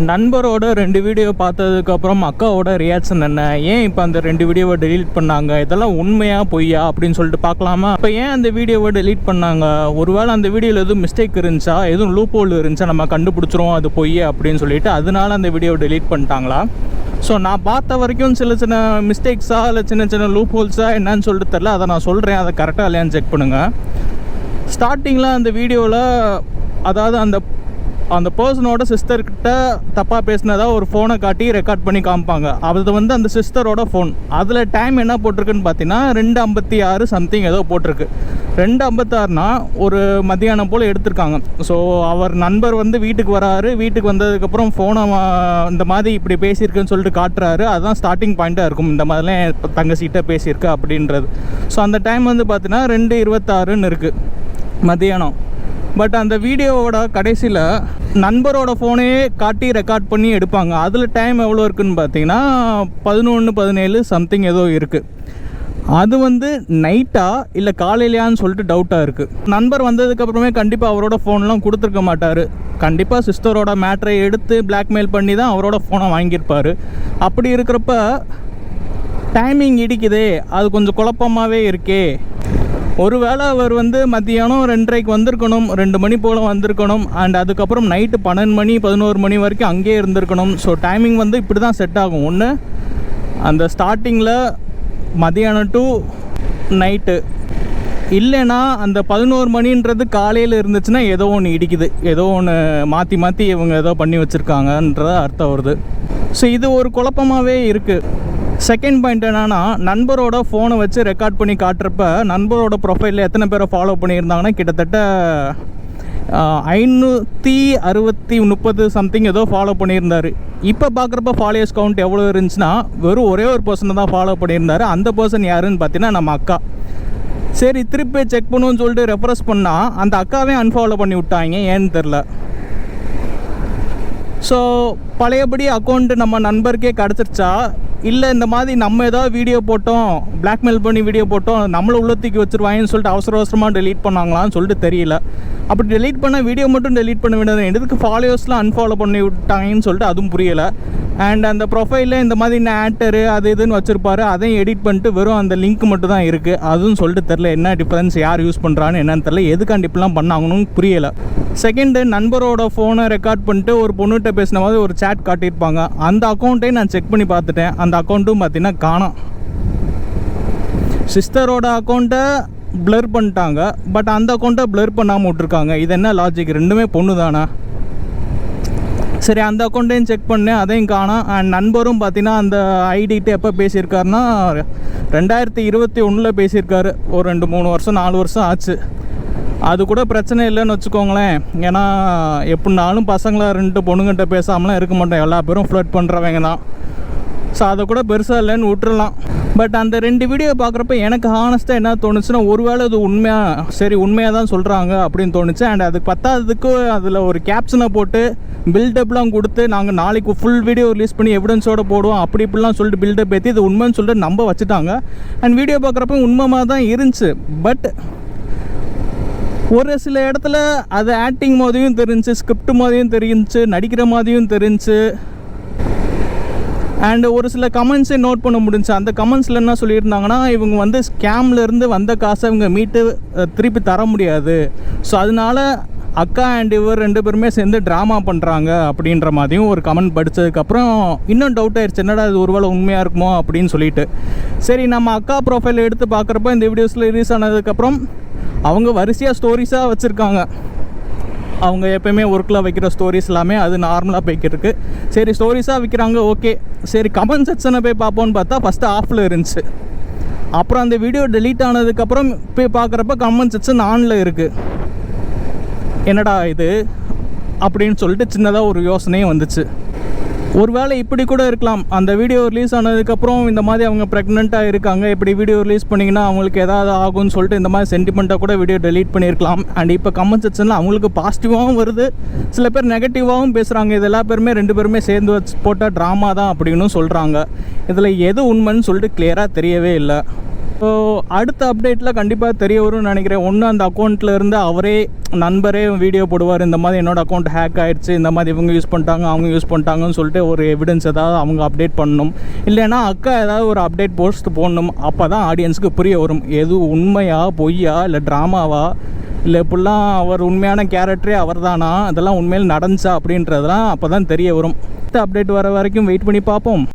நண்பரோட 2 வீடியோ பார்த்ததுக்கப்புறம் அக்காவோட ரியாக்ஷன் என்ன, ஏன் இப்போ அந்த 2 வீடியோவை டெலீட் பண்ணாங்க, இதெல்லாம் உண்மையா பொய்யா அப்படின்னு சொல்லிட்டு பார்க்கலாமா? இப்போ ஏன் அந்த வீடியோவை டெலீட் பண்ணாங்க? ஒருவேளை அந்த வீடியோவில் எதுவும் மிஸ்டேக் இருந்துச்சா, எதுவும் லூப் ஹோல் இருந்துச்சா, நம்ம கண்டுபிடிச்சிரும் அது பொய்யா அப்படின்னு சொல்லிட்டு அதனால அந்த வீடியோவை டெலீட் பண்ணிட்டாங்களா? ஸோ நான் பார்த்த வரைக்கும் சின்ன சின்ன மிஸ்டேக்ஸா இல்லை சின்ன சின்ன லூப் ஹோல்ஸா என்னன்னு சொல்லிட்டு தெரில. அதை நான் சொல்கிறேன், அதை கரெக்டாக இல்லையான்னு செக் பண்ணுங்கள். ஸ்டார்டிங்கில் அந்த வீடியோவில் அதாவது அந்த பர்சனோட சிஸ்டர்கிட்ட தப்பாக பேசினதா ஒரு ஃபோனை காட்டி ரெக்கார்ட் பண்ணி காமிப்பாங்க. அது வந்து அந்த சிஸ்டரோட ஃபோன். அதில் டைம் என்ன போட்டிருக்குன்னு பார்த்தீங்கன்னா 2:56 சம்திங் ஏதோ போட்டிருக்கு. 2:56னா ஒரு மத்தியானம் போல் எடுத்திருக்காங்க. ஸோ அவர் நண்பர் வந்து வீட்டுக்கு வராரு. வீட்டுக்கு வந்ததுக்கப்புறம் ஃபோனை இந்த மாதிரி இப்படி பேசியிருக்குன்னு சொல்லிட்டு காட்டுறாரு. அதுதான் ஸ்டார்டிங் பாயிண்ட்டாக இருக்கும், இந்த மாதிரிலாம் தங்கச்சிகிட்ட பேசியிருக்கு அப்படின்றது. ஸோ அந்த டைம் வந்து பார்த்தீங்கன்னா 2:26ன்னு இருக்குது மத்தியானம். பட் அந்த வீடியோவோட கடைசியில் நண்பரோட ஃபோனே காட்டி ரெக்கார்ட் பண்ணி எடுப்பாங்க. அதில் டைம் எவ்வளோ இருக்குதுன்னு பார்த்தீங்கன்னா 11:17 சம்திங் ஏதோ இருக்குது. அது வந்து நைட்டா இல்லை காலையிலையான்னு சொல்லிட்டு டவுட்டாக இருக்குது. நண்பர் வந்ததுக்கப்புறமே கண்டிப்பாக அவரோட ஃபோன்லாம் கொடுத்துருக்க மாட்டார். கண்டிப்பாக சிஸ்டரோட மேட்ரை எடுத்து பிளாக்மெயில் பண்ணி தான் அவரோட ஃபோனை வாங்கியிருப்பார். அப்படி இருக்கிறப்ப டைமிங் இடிக்குதே, அது கொஞ்சம் குழப்பமாகவே இருக்கே. ஒருவேளை அவர் வந்து மத்தியானம் 2:30க்கு வந்திருக்கணும், 2 மணி போல் வந்திருக்கணும். அண்ட் அதுக்கப்புறம் நைட்டு 12 மணி 11 மணி வரைக்கும் அங்கேயே இருந்திருக்கணும். ஸோ டைமிங் வந்து இப்படி தான் செட் ஆகும். ஒன்று அந்த ஸ்டார்டிங்கில் மத்தியானம் டு நைட்டு, இல்லைன்னா அந்த 11 மணின்றது காலையில் இருந்துச்சுன்னா ஏதோ ஒன்று இடிக்குது, ஏதோ ஒன்று மாற்றி இவங்க ஏதோ பண்ணி வச்சுருக்காங்கன்ற அர்த்தம் வருது. ஸோ இது ஒரு குழப்பமாகவே இருக்குது. செகண்ட் பாயிண்ட் என்னன்னா, நண்பரோட ஃபோனை வச்சு ரெக்கார்ட் பண்ணி காட்டுறப்ப நண்பரோட ப்ரொஃபைலில் எத்தனை பேரை ஃபாலோ பண்ணியிருந்தாங்கன்னா கிட்டத்தட்ட 530 சம்திங் ஏதோ ஃபாலோ பண்ணியிருந்தார். இப்போ பார்க்குறப்ப ஃபாலோயர்ஸ் கவுண்ட் எவ்வளோ இருந்துச்சுன்னா வெறும் ஒரே ஒரு பர்சனை தான் ஃபாலோ பண்ணியிருந்தார். அந்த பர்சன் யாருன்னு பார்த்தீங்கன்னா நம்ம அக்கா. சரி திருப்பி செக் பண்ணுவோன்னு சொல்லிட்டு ரெஃபரன்ஸ் பண்ணால் அந்த அக்காவே அன்ஃபாலோ பண்ணி விட்டாங்க, ஏன்னு தெரில. ஸோ பழையபடி அக்கௌண்ட்டு நம்ம நண்பருக்கே கிடச்சிருச்சா, இல்லை இந்த மாதிரி நம்ம ஏதாவது வீடியோ போட்டோம், பிளாக்மெயில் பண்ணி வீடியோ போட்டோம், நம்மளை உள்ளத்துக்கு வச்சுருவாங்கன்னு சொல்லிட்டு அவசரமாக டெலீட் பண்ணாங்களான்னு சொல்லிட்டு தெரியல. அப்படி டெலீட் பண்ண வீடியோ மட்டும் டெலீட் பண்ண வேண்டியது, எதுக்கு ஃபாலோவர்ஸ்லாம் அன்ஃபாலோ பண்ணி விட்டாங்கன்னு சொல்லிட்டு அதுவும் புரியலை. அண்ட் அந்த ப்ரொஃபைலில் இந்த மாதிரி ஆக்டரு அது இதுன்னு வச்சுருப்பாரு, அதையும் எடிட் பண்ணிட்டு வெறும் அந்த லிங்க் மட்டும் தான் இருக்குது. அதுவும் சொல்லிட்டு தெரில என்ன டிஃப்ரென்ஸ், யார் யூஸ் பண்ணுறான்னு என்னன்னு தெரில, எதுக்காண்டி இப்படிலாம் பண்ணாங்கன்னு புரியலை. செகண்டு, நண்பரோட ஃபோனை ரெக்கார்ட் பண்ணிட்டு ஒரு பொண்ணுகிட்ட பேசின மாதிரி ஒரு சேட் காட்டியிருப்பாங்க. அந்த அக்கௌண்ட்டையும் நான் செக் பண்ணி பார்த்துட்டேன். அந்த அக்கௌண்ட்டும் பார்த்தீங்கன்னா காணோம். சிஸ்டரோட அக்கௌண்ட்டை ப்ளர் பண்ணிட்டாங்க, பட் அந்த அக்கௌண்ட்டை ப்ளர் பண்ணாமல் விட்ருக்காங்க. இது என்ன லாஜிக்? ரெண்டுமே பொண்ணு தானே. சரி அந்த அக்கௌண்ட்டையும் செக் பண்ணேன், அதையும் காணோம். அண்ட் நண்பரும் பார்த்தீங்கன்னா அந்த ஐடிட்டு எப்போ பேசியிருக்காருன்னா 2021 பேசியிருக்காரு. ஒரு 2-3 வருஷம் 4 வருஷம் ஆச்சு. அது கூட பிரச்சனை இல்லைன்னு வச்சுக்கோங்களேன். ஏன்னா எப்படினாலும் பசங்களை 2 பொண்ணுங்கிட்ட பேசாமலாம் இருக்க மாட்டோம், எல்லா பேரும் ஃப்ளட் பண்ணுறவங்க தான். ஸோ அதை கூட பெருசாக இல்லைன்னு விட்டுறலாம். பட் அந்த 2 வீடியோ பார்க்குறப்ப எனக்கு ஹானஸ்ட்டாக என்ன தோணுச்சுன்னா, ஒருவேளை அது உண்மையாக தான் சொல்கிறாங்க அப்படின்னு தோணுச்சு. அண்ட் அதுக்கு பத்தாததுக்கு அதில் ஒரு கேப்ஷனை போட்டு பில்டப்லாம் கொடுத்து நாங்கள் நாளைக்கு ஃபுல் வீடியோ ரிலீஸ் பண்ணி எவிடன்ஸோடு போடுவோம் அப்படி இப்படிலாம் சொல்லிட்டு பில்டப் ஏற்றி இது உண்மைன்னு சொல்லிட்டு நம்ப வச்சுட்டாங்க. அண்ட் வீடியோ பார்க்குறப்ப உண்மையாக தான் இருந்துச்சு. பட் ஒரு சில இடத்துல அது ஆக்டிங் மாதிரியும் தெரிஞ்சு, ஸ்கிரிப்ட் மாதிரியும் தெரிஞ்சு, நடிக்கிற மாதிரியும் தெரிஞ்சு. அண்ட் ஒரு சில கமெண்ட்ஸை நோட் பண்ண முடிஞ்சு. அந்த கமெண்ட்ஸில் என்ன சொல்லியிருந்தாங்கன்னா, இவங்க வந்து ஸ்கேம்லேருந்து வந்த காசை இவங்க மீட்டு திருப்பி தர முடியாது, ஸோ அதனால அக்கா அண்ட் இவர் 2 பேருமே சேர்ந்து ட்ராமா பண்ணுறாங்க அப்படின்ற மாதிரியும் ஒரு கமெண்ட் படித்ததுக்கப்புறம் இன்னும் டவுட் ஆயிடுச்சு, என்னடா இது ஒருவேளை உண்மையாக இருக்குமோ அப்படின்னு சொல்லிட்டு. சரி நம்ம அக்கா ப்ரொஃபைல் எடுத்து பார்க்குறப்ப இந்த வீடியோஸில் ரிலீஸ் ஆனதுக்கப்புறம் அவங்க வரிசையாக ஸ்டோரிஸாக வச்சுருக்காங்க. அவங்க எப்போயுமே ஒர்க்கில் வைக்கிற ஸ்டோரிஸ் எல்லாமே அது நார்மலாக போய்க்கிருக்கு. சரி ஸ்டோரிஸாக விற்கிறாங்க, ஓகே. சரி கமெண்ட் செக்ஷனை போய் பார்ப்போன்னு பார்த்தா ஃபஸ்ட்டு ஆஃபில் இருந்துச்சு. அப்புறம் அந்த வீடியோ டெலீட் ஆனதுக்கப்புறம் போய் பார்க்குறப்ப கமெண்ட் செக்ஷன் ஆனில் இருக்குது. என்னடா இது அப்படின்னு சொல்லிட்டு சின்னதாக ஒரு யோசனையும் வந்துச்சு. ஒருவேளை இப்படி கூட இருக்கலாம், அந்த வீடியோ ரிலீஸ் ஆனதுக்கப்புறம் இந்த மாதிரி அவங்க ப்ரெக்னெண்ட்டாக இருக்காங்க, இப்படி வீடியோ ரிலீஸ் பண்ணிங்கன்னா அவங்களுக்கு எதாவது ஆகும்னு சொல்லிட்டு இந்த மாதிரி சென்டிமெண்ட்டாக கூட வீடியோ டெலீட் பண்ணியிருக்கலாம். அண்ட் இப்போ கமெண்ட் செக்ஷனில் அவங்களுக்கு பாசிட்டிவாகவும் வருது, சில பேர் நெகட்டிவாகவும் பேசுகிறாங்க. இது எல்லா பேருமே 2 பேருமே சேர்ந்து வச்சு போட்டால் ட்ராமா தான் அப்படின்னு சொல்கிறாங்க. இதில் எது உண்மைன்னு சொல்லிட்டு கிளியராக தெரியவே இல்லை. ஸோ அடுத்த அப்டேட்டில் கண்டிப்பாக தெரிய வரும்னு நினைக்கிறேன். ஒன்று அந்த அக்கௌண்ட்டில் இருந்து அவரே நண்பரே வீடியோ போடுவார், இந்த மாதிரி என்னோடய அக்கௌண்ட் ஹேக் ஆகிடுச்சு, இந்த மாதிரி இவங்க யூஸ் பண்ணிட்டாங்க அவங்க யூஸ் பண்ணிட்டாங்கன்னு சொல்லிட்டு ஒரு எவிடன்ஸ் ஏதாவது அவங்க அப்டேட் பண்ணணும். இல்லைன்னா அக்கா ஏதாவது ஒரு அப்டேட் போஸ்ட் போடணும். அப்போ தான் ஆடியன்ஸுக்கு புரிய வரும் எது உண்மையா பொய்யா இல்லை ட்ராமாவா இல்லை இப்படிலாம் அவர் உண்மையான கேரக்டரே அவர் தானா, அதெல்லாம் உண்மையில் நடந்துச்சா அப்படின்றதெல்லாம் அப்போ தான் தெரிய வரும். அடுத்த அப்டேட் வர வரைக்கும் வெயிட் பண்ணி பார்ப்போம்.